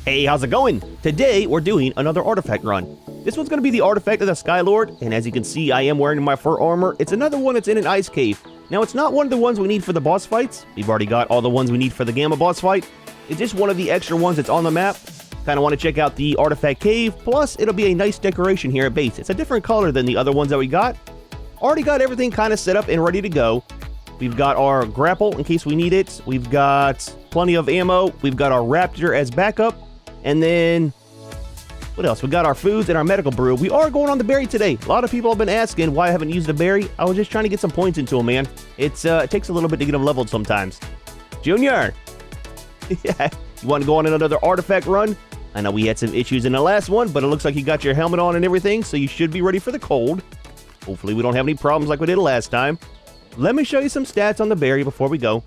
Hey, how's it going? Today, we're doing another artifact run. This one's going to be the Artifact of the Skylord, and as you can see, I am wearing my fur armor. It's another one that's in an ice cave. Now, it's not one of the ones we need for the boss fights. We've already got all the ones we need for the Gamma boss fight. It's just one of the extra ones that's on the map. Kind of want to check out the Artifact Cave, plus it'll be a nice decoration here at base. It's a different color than the other ones that we got. Already got everything kind of set up and ready to go. We've got our grapple in case we need it. We've got plenty of ammo. We've got our raptor as backup. And then, what else? We got our foods and our medical brew. We are going on the berry today. A lot of people have been asking why I haven't used the berry. I was just trying to get some points into them, man. It takes a little bit to get them leveled sometimes. Junior! Yeah, you want to go on another artifact run? I know we had some issues in the last one, but it looks like you got your helmet on and everything, so you should be ready for the cold. Hopefully we don't have any problems like we did last time. Let me show you some stats on the berry before we go.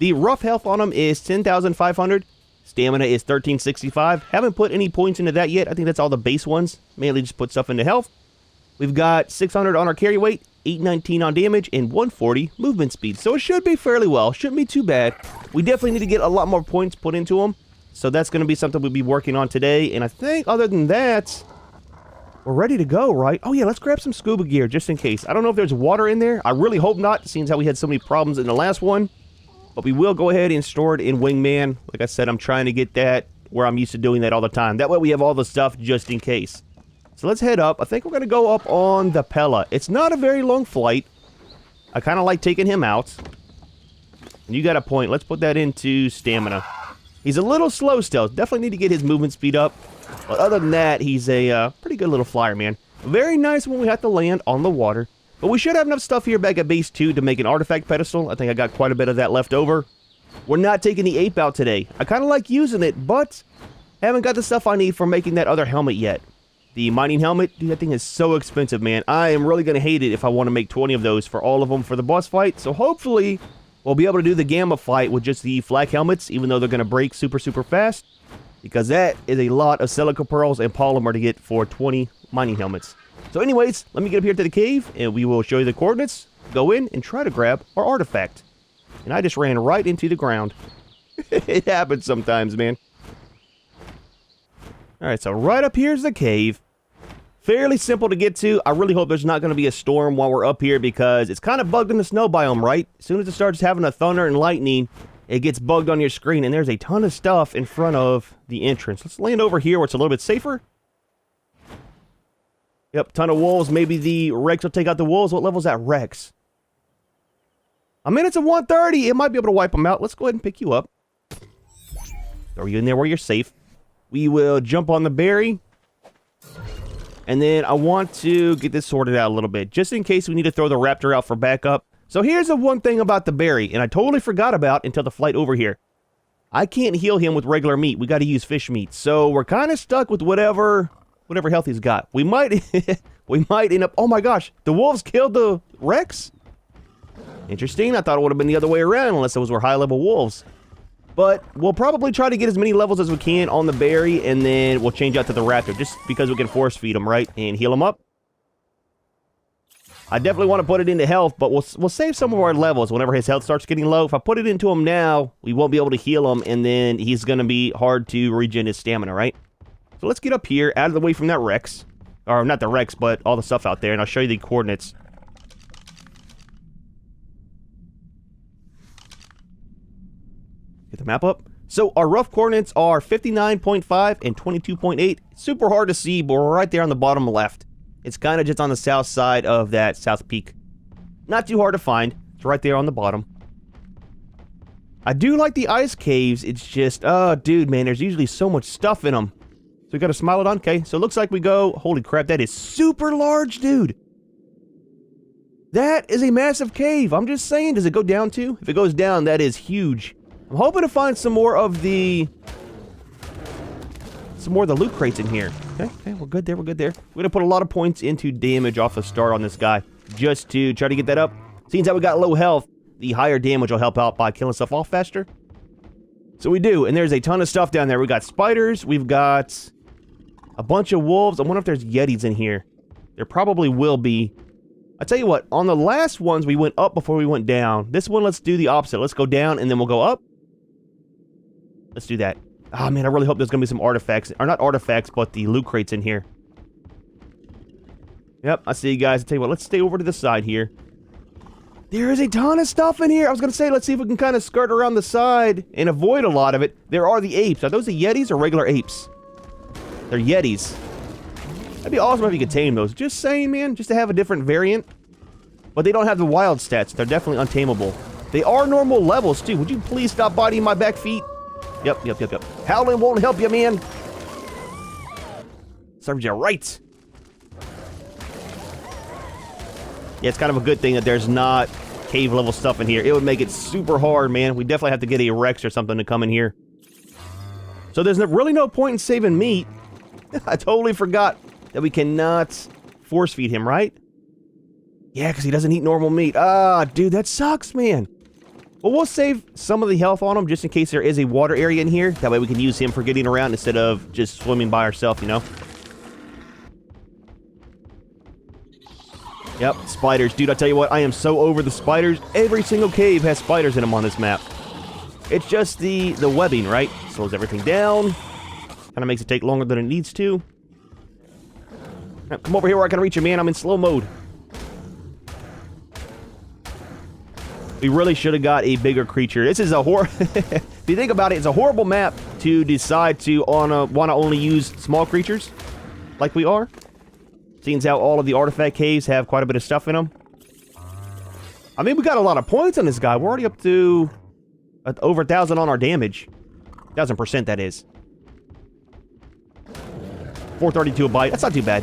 The rough health on them is 10,500. Stamina is 1365. Haven't put any points into that yet. I think that's all the base ones. Mainly just put stuff into health. We've got 600 on our carry weight, 819 on damage, and 140 movement speed. So it should be fairly well. Shouldn't be too bad. We definitely need to get a lot more points put into them. So that's going to be something we'll be working on today. And I think other than that, we're ready to go, right? Oh yeah, let's grab some scuba gear just in case. I don't know if there's water in there. I really hope not, seeing how we had so many problems in the last one. But we will go ahead and store it in Wingman. Like I said, I'm trying to get that where I'm used to doing that all the time. That way we have all the stuff just in case. So let's head up. I think we're going to go up on the Pella. It's not a very long flight. I kind of like taking him out. And you got a point. Let's put that into stamina. He's a little slow still. Definitely need to get his movement speed up. But other than that, he's a pretty good little flyer, man. Very nice when we have to land on the water. But we should have enough stuff here back at base 2 to make an artifact pedestal. I think I got quite a bit of that left over. We're not taking the ape out today. I kind of like using it, but haven't got the stuff I need for making that other helmet yet. The mining helmet, dude, that thing is so expensive, man. I am really going to hate it if I want to make 20 of those for all of them for the boss fight. So hopefully we'll be able to do the Gamma fight with just the flak helmets, even though they're going to break super, super fast. Because that is a lot of silica pearls and polymer to get for 20 mining helmets. So anyways, let me get up here to the cave, and we will show you the coordinates, go in, and try to grab our artifact. And I just ran right into the ground. It happens sometimes, man. Alright, so right up here's the cave. Fairly simple to get to. I really hope there's not going to be a storm while we're up here, because it's kind of bugged in the snow biome, right? As soon as it starts having a thunder and lightning, it gets bugged on your screen, and there's a ton of stuff in front of the entrance. Let's land over here where it's a little bit safer. Yep, ton of wolves. Maybe the Rex will take out the wolves. What level is that Rex? I'm in. It's a 130. It might be able to wipe them out. Let's go ahead and pick you up. Throw you in there where you're safe. We will jump on the berry. And then I want to get this sorted out a little bit, just in case we need to throw the raptor out for backup. So here's the one thing about the berry, and I totally forgot about until the flight over here. I can't heal him with regular meat. We got to use fish meat. So we're kind of stuck with whatever health he's got. We might end up... Oh my gosh, the wolves killed the Rex? Interesting. I thought it would have been the other way around unless those were high-level wolves. But we'll probably try to get as many levels as we can on the berry, and then we'll change out to the raptor just because we can force feed him, right? And heal him up. I definitely want to put it into health, but we'll save some of our levels whenever his health starts getting low. If I put it into him now, we won't be able to heal him, and then he's going to be hard to regen his stamina, right? So let's get up here, out of the way from that Rex. Or not the Rex, but all the stuff out there, and I'll show you the coordinates. Get the map up. So our rough coordinates are 59.5 and 22.8. Super hard to see, but we're right there on the bottom left. It's kind of just on the south side of that south peak. Not too hard to find. It's right there on the bottom. I do like the ice caves. It's just, oh, dude, man, there's usually so much stuff in them. So we got to smile it on. Okay, so it looks like we go... Holy crap, that is super large, dude. That is a massive cave. I'm just saying, does it go down too? If it goes down, that is huge. I'm hoping to find some more of the loot crates in here. Okay, we're good there, we're good there. We're going to put a lot of points into damage off the start on this guy, just to try to get that up. Seems that we got low health, the higher damage will help out by killing stuff off faster. So we do, and there's a ton of stuff down there. We got spiders, we've got a bunch of wolves. I wonder if there's yetis in here. There probably will be. I tell you what, on the last ones we went up before we went down. This one, let's do the opposite. Let's go down and then we'll go up. Let's do that. Ah, man, I really hope there's gonna be some artifacts. Or not artifacts, but the loot crates in here. Yep, I see you guys. I'll tell you what, let's stay over to the side here. There is a ton of stuff in here. I was gonna say, let's see if we can kind of skirt around the side and avoid a lot of it. There are the apes. Are those the yetis or regular apes? They're yetis. That'd be awesome if you could tame those. Just saying, man, just to have a different variant. But they don't have the wild stats. They're definitely untamable. They are normal levels, too. Would you please stop biting my back feet? Yep. Howling won't help you, man. Serves you right. Yeah, it's kind of a good thing that there's not cave-level stuff in here. It would make it super hard, man. We definitely have to get a Rex or something to come in here. So there's really no point in saving meat. I totally forgot that we cannot force feed him, right? Yeah, because he doesn't eat normal meat. Ah, dude, that sucks, man. Well, we'll save some of the health on him just in case there is a water area in here. That way we can use him for getting around instead of just swimming by ourselves, you know? Yep, spiders. Dude, I tell you what, I am so over the spiders. Every single cave has spiders in them on this map. It's just the webbing, right? Slows everything down. Kind of makes it take longer than it needs to. Now, come over here where I can reach you, man. I'm in slow mode. We really should have got a bigger creature. This is a if you think about it, it's a horrible map to decide to want to only use small creatures like we are. Seeing as how all of the artifact caves have quite a bit of stuff in them. I mean, we got a lot of points on this guy. We're already up to over 1,000 on our damage. 1,000%, that is. 432 a bite. That's not too bad.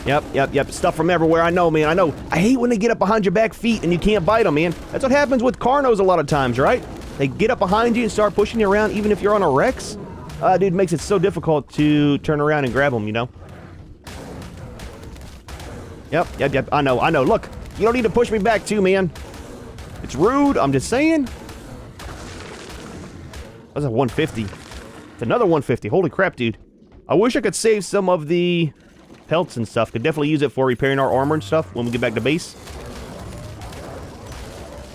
Yep. Stuff from everywhere. I know, man. I know. I hate when they get up behind your back feet and you can't bite them, man. That's what happens with Carnos a lot of times, right? They get up behind you and start pushing you around even if you're on a Rex. Dude, it makes it so difficult to turn around and grab them, you know? Yep. I know. Look, you don't need to push me back too, man. It's rude. I'm just saying. That's a 150. It's another 150. Holy crap, dude. I wish I could save some of the pelts and stuff. Could definitely use it for repairing our armor and stuff when we get back to base.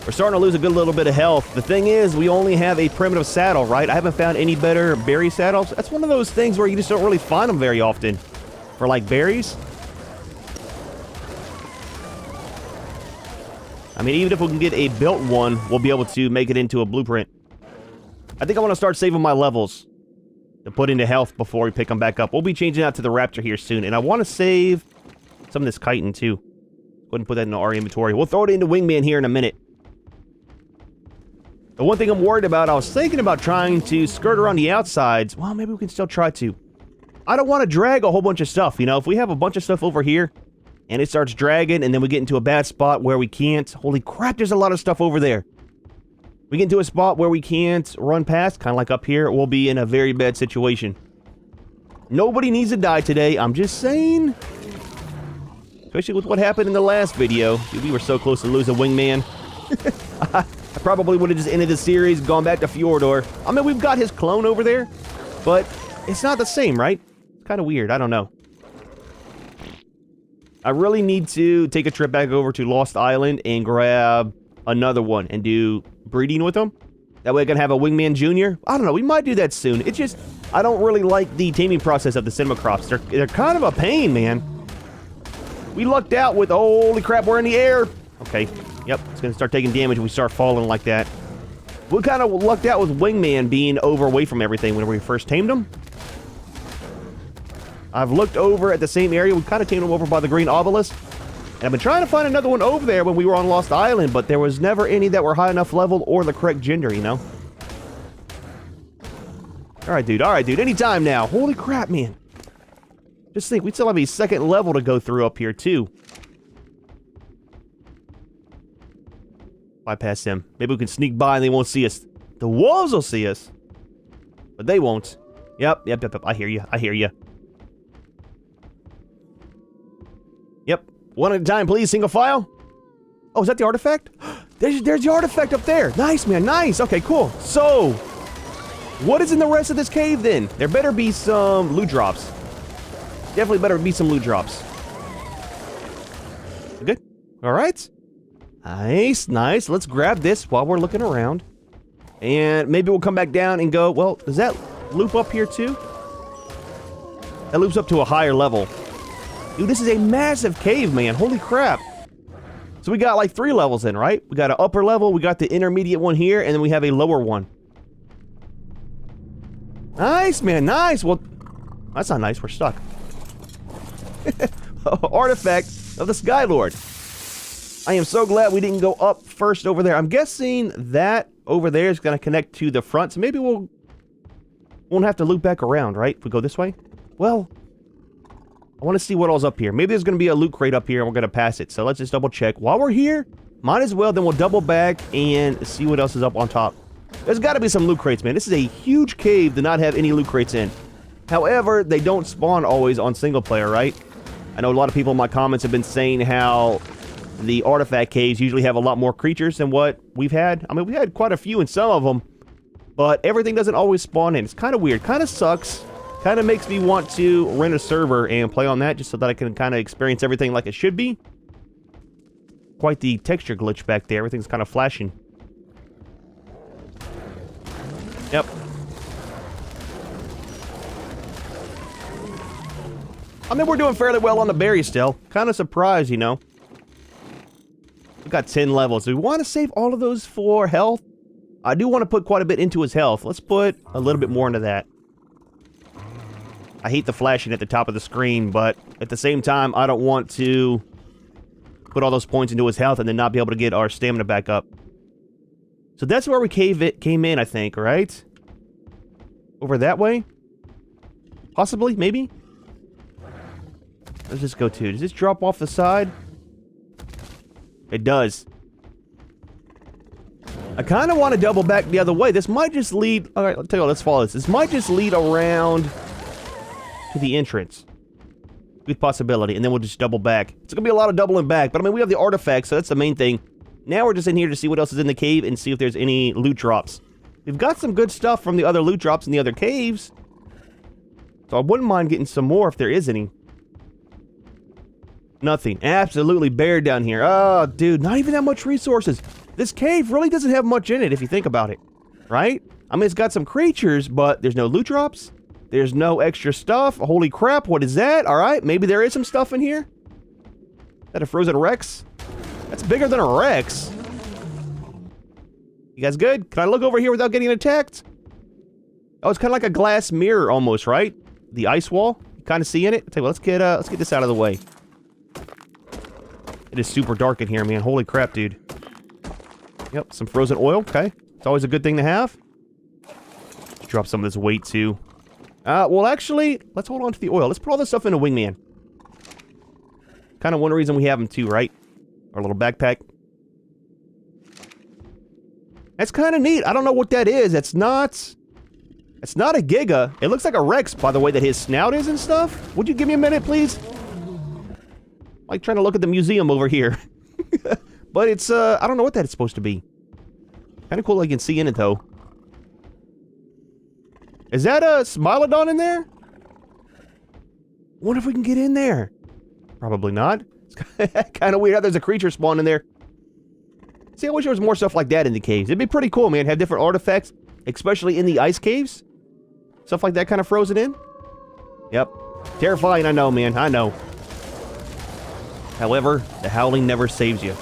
We're starting to lose a good little bit of health. The thing is, we only have a primitive saddle, right? I haven't found any better berry saddles. That's one of those things where you just don't really find them very often. For, like, berries. I mean, even if we can get a built one, we'll be able to make it into a blueprint. I think I want to start saving my levels to put into health before we pick them back up. We'll be changing out to the Raptor here soon. And I want to save some of this chitin, too. Go ahead and put that in our inventory. We'll throw it into Wingman here in a minute. The one thing I'm worried about, I was thinking about trying to skirt around the outsides. Well, maybe we can still try to. I don't want to drag a whole bunch of stuff, you know? If we have a bunch of stuff over here, and it starts dragging, and then we get into a bad spot where we can't... Holy crap, there's a lot of stuff over there. We get into a spot where we can't run past, kind of like up here, we'll be in a very bad situation. Nobody needs to die today, I'm just saying. Especially with what happened in the last video. Dude, we were so close to losing Wingman. I probably would have just ended the series, gone back to Fjordor. I mean, we've got his clone over there, but it's not the same, right? It's kind of weird. I don't know. I really need to take a trip back over to Lost Island and grab another one and do breeding with them. That way I can have a Wingman Jr. I don't know. We might do that soon. It's just, I don't really like the taming process of the cinema crops. They're kind of a pain, man. We lucked out with, holy crap, we're in the air. Okay. Yep, it's going to start taking damage when we start falling like that. We kind of lucked out with Wingman being over away from everything when we first tamed him. I've looked over at the same area. We kind of tamed him over by the green obelisk. And I've been trying to find another one over there when we were on Lost Island, but there was never any that were high enough level or the correct gender, you know? Alright, dude. Anytime now. Holy crap, man. Just think, we still have a second level to go through up here, too. Bypass them. Maybe we can sneak by and they won't see us. The wolves will see us. But they won't. Yep. I hear you. Yep. One at a time, please. Single file. Oh, is that the artifact? There's the artifact up there. Nice, man. Nice. Okay, cool. So, what is in the rest of this cave, then? There better be some loot drops. Definitely better be some loot drops. Good? All right. Nice. Let's grab this while we're looking around. And maybe we'll come back down and go, well, does that loop up here too? That loops up to a higher level. Dude, this is a massive cave, man. Holy crap. So we got like 3 levels in, right? We got an upper level, we got the intermediate one here, and then we have a lower one. Nice, man, nice. Well, that's not nice, we're stuck. Artifact of the Skylord. I am so glad we didn't go up first over there. I'm guessing that over there is going to connect to the front, so maybe won't have to loop back around, right? If we go this way? Well, I want to see what all's up here. Maybe there's going to be a loot crate up here and we're going to pass it. So let's just double check. While we're here, might as well, then we'll double back and see what else is up on top. There's got to be some loot crates, man. This is a huge cave to not have any loot crates in. However, they don't spawn always on single player, right? I know a lot of people in my comments have been saying how the artifact caves usually have a lot more creatures than what we've had. I mean, we had quite a few in some of them, but everything doesn't always spawn in. It's kind of weird. Kind of sucks. Kind of makes me want to rent a server and play on that just so that I can kind of experience everything like it should be. Quite the texture glitch back there. Everything's kind of flashing. Yep. I mean, we're doing fairly well on the berries still. Kind of surprised, you know. We've got 10 levels. Do we want to save all of those for health? I do want to put quite a bit into his health. Let's put a little bit more into that. I hate the flashing at the top of the screen, but at the same time, I don't want to put all those points into his health and then not be able to get our stamina back up. So that's where we came in, I think, right? Over that way? Possibly, maybe? Let's just go to. Does this drop off the side? It does. I kind of want to double back the other way. This might just lead... Alright, I'll tell you what, let's follow this. This might just lead around to the entrance. Good possibility. And then we'll just double back. It's going to be a lot of doubling back. But I mean, we have the artifacts, so that's the main thing. Now we're just in here to see what else is in the cave and see if there's any loot drops. We've got some good stuff from the other loot drops in the other caves. So I wouldn't mind getting some more if there is any. Nothing. Absolutely bare down here. Oh, dude, not even that much resources. This cave really doesn't have much in it if you think about it. Right? I mean, it's got some creatures, but there's no loot drops. There's no extra stuff. Holy crap, what is that? Alright, maybe there is some stuff in here. Is that a frozen Rex? That's bigger than a Rex. You guys good? Can I look over here without getting attacked? Oh, it's kind of like a glass mirror almost, right? The ice wall. You kind of see in it? I'll tell you what, let's get this out of the way. It is super dark in here, man. Holy crap, dude. Yep, some frozen oil. Okay. It's always a good thing to have. Let's drop some of this weight, too. Well, actually, let's hold on to the oil. Let's put all this stuff in a wingman. Kind of one reason we have them, too, right? Our little backpack. That's kind of neat. I don't know what that is. It's not a Giga. It looks like a Rex, by the way, that his snout is and stuff. Would you give me a minute, please? Like trying to look at the museum over here. But it's, I don't know what that is supposed to be. Kind of cool I can see in it, though. Is that a Smilodon in there? Wonder if we can get in there. Probably not. It's kind of weird how there's a creature spawn in there. See, I wish there was more stuff like that in the caves. It'd be pretty cool, man. Have different artifacts, especially in the ice caves. Stuff like that kind of frozen in. Yep. Terrifying, I know, man. I know. However, the howling never saves you.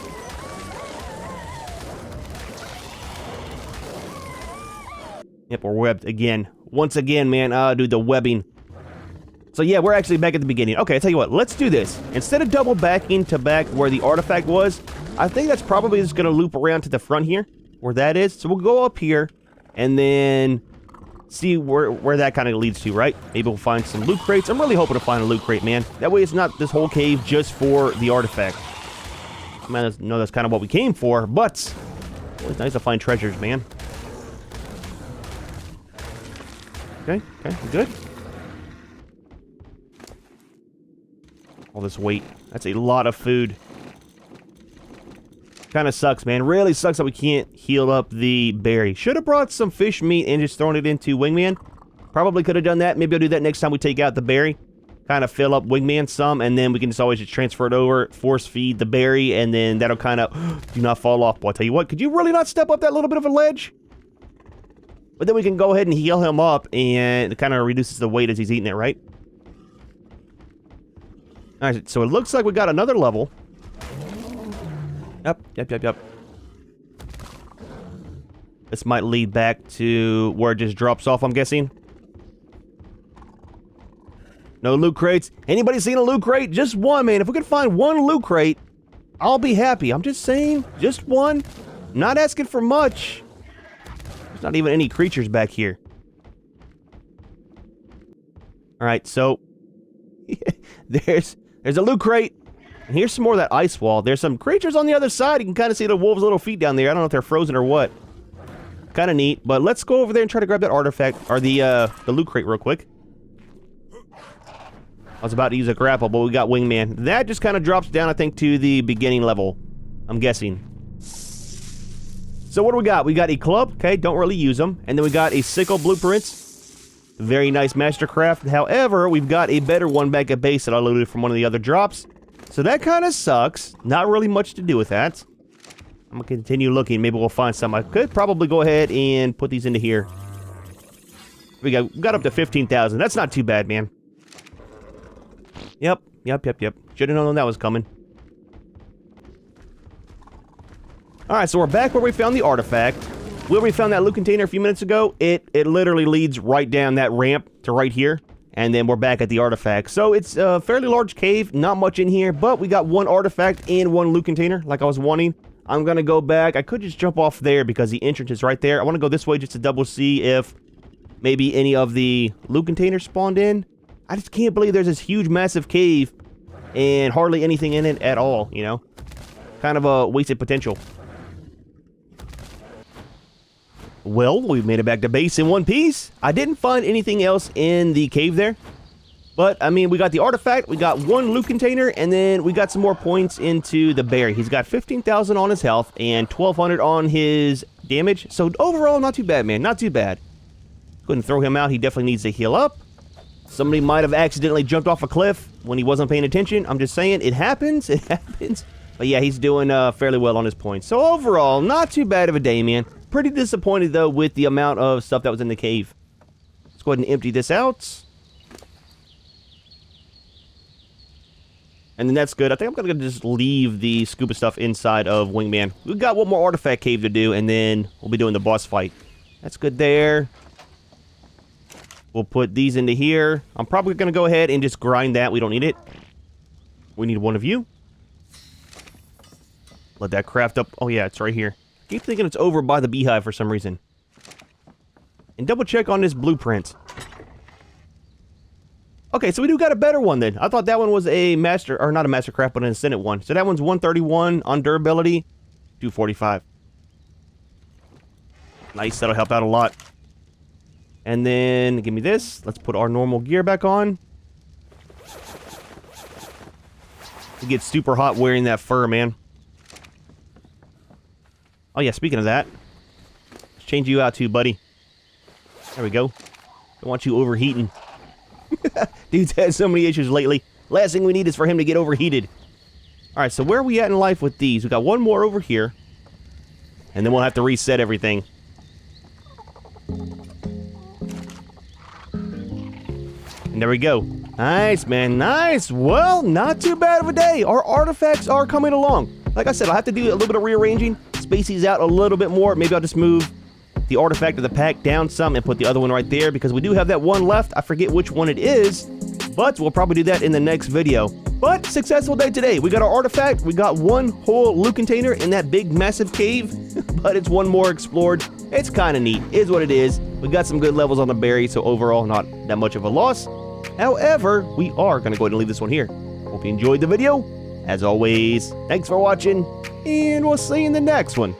Yep, we're webbed again. Once again, man. Dude, the webbing. So yeah, we're actually back at the beginning. Okay, I'll tell you what. Let's do this. Instead of double backing to back where the artifact was, I think that's probably just going to loop around to the front here, where that is. So we'll go up here, and then see where that kind of leads to, right? Maybe we'll find some loot crates. I'm really hoping to find a loot crate, man. That way it's not this whole cave just for the artifact. I mean, I know that's kind of what we came for, but it's always nice to find treasures, man. Okay, we good? All this weight. That's a lot of food. Kind of sucks, man. Really sucks that we can't heal up the berry. Should have brought some fish meat and just thrown it into Wingman. Probably could have done that. Maybe I'll do that next time we take out the berry. Kind of fill up Wingman some, and then we can just always just transfer it over, force feed the berry, and then that'll kind of do not fall off. Well, I'll tell you what, could you really not step up that little bit of a ledge? But then we can go ahead and heal him up, and it kind of reduces the weight as he's eating it, right? Alright, so it looks like we got another level. Yep. This might lead back to where it just drops off, I'm guessing. No loot crates. Anybody seen a loot crate? Just one, man. If we can find one loot crate, I'll be happy. I'm just saying, just one. I'm not asking for much. There's not even any creatures back here. Alright, so there's a loot crate. And here's some more of that ice wall. There's some creatures on the other side. You can kind of see the wolves' little feet down there. I don't know if they're frozen or what. Kind of neat. But let's go over there and try to grab that artifact, or the loot crate real quick. I was about to use a grapple, but we got Wingman. That just kind of drops down, I think, to the beginning level. I'm guessing. So what do we got? We got a club. Okay, don't really use them. And then we got a sickle blueprints. Very nice mastercraft. However, we've got a better one back at base that I looted from one of the other drops. So that kind of sucks. Not really much to do with that. I'm going to continue looking. Maybe we'll find some. I could probably go ahead and put these into here. We got up to 15,000. That's not too bad, man. Yep. Should have known that was coming. Alright, so we're back where we found the artifact. Where we found that loot container a few minutes ago, it literally leads right down that ramp to right here. And then we're back at the artifact. So it's a fairly large cave, not much in here, but we got one artifact and one loot container, like I was wanting. I'm gonna go back. I could just jump off there because the entrance is right there. I want to go this way just to double see if maybe any of the loot containers spawned in. I just can't believe there's this huge, massive cave and hardly anything in it at all, you know? Kind of a wasted potential. Well, we've made it back to base in one piece. I didn't find anything else in the cave there. But, I mean, we got the artifact, we got one loot container, and then we got some more points into the berry. He's got 15,000 on his health and 1,200 on his damage. So, overall, not too bad, man. Not too bad. Couldn't throw him out. He definitely needs to heal up. Somebody might have accidentally jumped off a cliff when he wasn't paying attention. I'm just saying, it happens. It happens. But yeah, he's doing fairly well on his points. So overall, not too bad of a day, man. Pretty disappointed, though, with the amount of stuff that was in the cave. Let's go ahead and empty this out. And then that's good. I think I'm going to just leave the scuba stuff inside of Wingman. We've got one more artifact cave to do, and then we'll be doing the boss fight. That's good there. We'll put these into here. I'm probably going to go ahead and just grind that. We don't need it. We need one of you. Let that craft up. Oh, yeah, it's right here. Keep thinking it's over by the beehive for some reason. And double check on this blueprint. Okay, so we do got a better one then. I thought that one was a master, or not a master craft, but an ascendant one. So that one's 131 on durability, 245. Nice, that'll help out a lot. And then, give me this. Let's put our normal gear back on. It gets super hot wearing that fur, man. Oh yeah, speaking of that. Let's change you out too, buddy. There we go. Don't want you overheating. Dude's had so many issues lately. Last thing we need is for him to get overheated. Alright, so where are we at in life with these? We got one more over here. And then we'll have to reset everything. And there we go. Nice, man. Nice. Well, not too bad of a day. Our artifacts are coming along. Like I said, I'll have to do a little bit of rearranging. Space these out a little bit more. Maybe I'll just move the artifact of the pack down some and put the other one right there because we do have that one left. I forget which one it is, but we'll probably do that in the next video. But successful day today. We got our artifact. We got one whole loot container in that big, massive cave, but it's one more explored. It's kind of neat. Is what it is. We got some good levels on the berry, so overall, not that much of a loss. However, we are going to go ahead and leave this one here. Hope you enjoyed the video. As always, thanks for watching, and we'll see you in the next one.